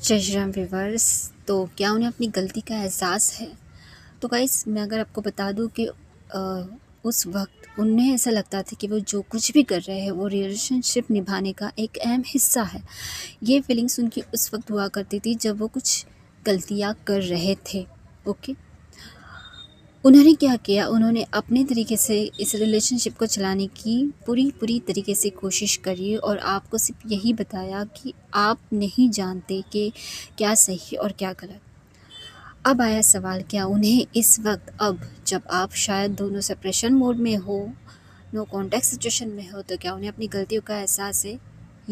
जय श्री राम व्यूअर्स। तो क्या उन्हें अपनी गलती का एहसास है? तो गाइस, मैं अगर आपको बता दूं कि उस वक्त उन्हें ऐसा लगता था कि वो जो कुछ भी कर रहे हैं वो रिलेशनशिप निभाने का एक अहम हिस्सा है। ये फीलिंग्स उनकी उस वक्त हुआ करती थी जब वो कुछ गलतियां कर रहे थे। ओके, उन्होंने क्या किया, उन्होंने अपने तरीके से इस रिलेशनशिप को चलाने की पूरी तरीके से कोशिश करी और आपको सिर्फ यही बताया कि आप नहीं जानते कि क्या सही और क्या गलत। अब आया सवाल, क्या उन्हें इस वक्त, अब जब आप शायद दोनों सेपरेशन मोड में हो, नो कॉन्टैक्ट सिचुएशन में हो, तो क्या उन्हें अपनी गलतियों का एहसास है?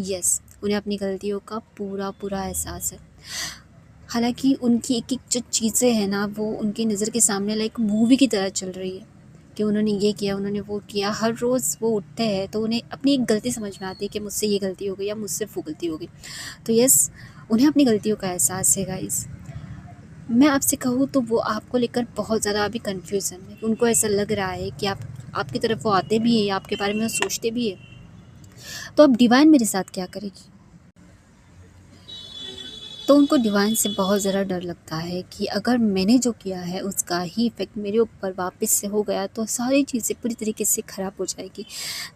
यस, उन्हें अपनी गलतियों का पूरा एहसास है। हालांकि उनकी एक एक जो चीज़ें हैं ना, वो उनकी नज़र के सामने लाइक मूवी की तरह चल रही है कि उन्होंने ये किया, उन्होंने वो किया। हर रोज़ वो उठते हैं तो उन्हें अपनी एक गलती समझ में आती है कि मुझसे ये गलती हो गई या मुझसे वो गलती हो गई। तो यस, उन्हें अपनी गलतियों का एहसास है गाइस। मैं आपसे कहूँ तो वो आपको लेकर बहुत ज़्यादा अभी कन्फ्यूज़न है। उनको ऐसा लग रहा है कि आपकी तरफ वो आते भी हैं, आपके बारे में वो सोचते भी हैं। तो अब डिवाइन मेरे साथ क्या करेगी? तो उनको डिवाइन से बहुत ज़्यादा डर लगता है कि अगर मैंने जो किया है उसका ही इफ़ेक्ट मेरे ऊपर वापस से हो गया तो सारी चीज़ें पूरी तरीके से ख़राब हो जाएगी।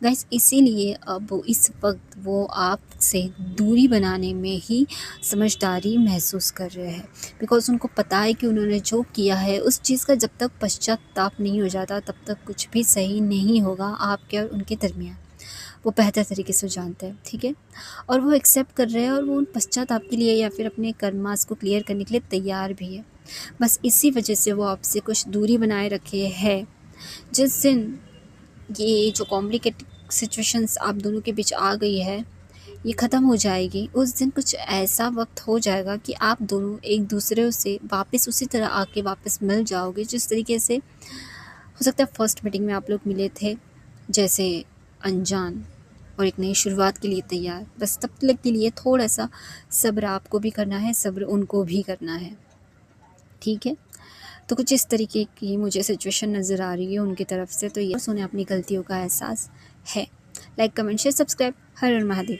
गाइस, इसीलिए अब वो इस वक्त वो आपसे दूरी बनाने में ही समझदारी महसूस कर रहे हैं। बिकॉज़ उनको पता है कि उन्होंने जो किया है उस चीज़ का जब तक पश्चाताप नहीं हो जाता तब तक कुछ भी सही नहीं होगा आपके और उनके दरमियान। वो बेहतर तरीके से जानते हैं, ठीक है? और वो एक्सेप्ट कर रहे हैं और वो उन पश्चाताप के लिए या फिर अपने कर्मास को क्लियर करने के लिए तैयार भी है। बस इसी वजह से वो आपसे कुछ दूरी बनाए रखे है। जिस दिन ये जो कॉम्प्लिकेटेड सिचुएशंस आप दोनों के बीच आ गई है, ये ख़त्म हो जाएगी, उस दिन कुछ ऐसा वक्त हो जाएगा कि आप दोनों एक दूसरे से वापस उसी तरह आके वापस मिल जाओगे जिस तरीके से हो सकता है फर्स्ट मीटिंग में आप लोग मिले थे, जैसे अनजान और एक नई शुरुआत के लिए तैयार। बस तब तक के लिए थोड़ा-सा सब्र आपको भी करना है, सब्र उनको भी करना है, ठीक है? तो कुछ इस तरीके की मुझे सिचुएशन नज़र आ रही है उनकी तरफ से। तो यस, उन्हें अपनी गलतियों का एहसास है। Like, comment, share, subscribe. हर हर महादेव।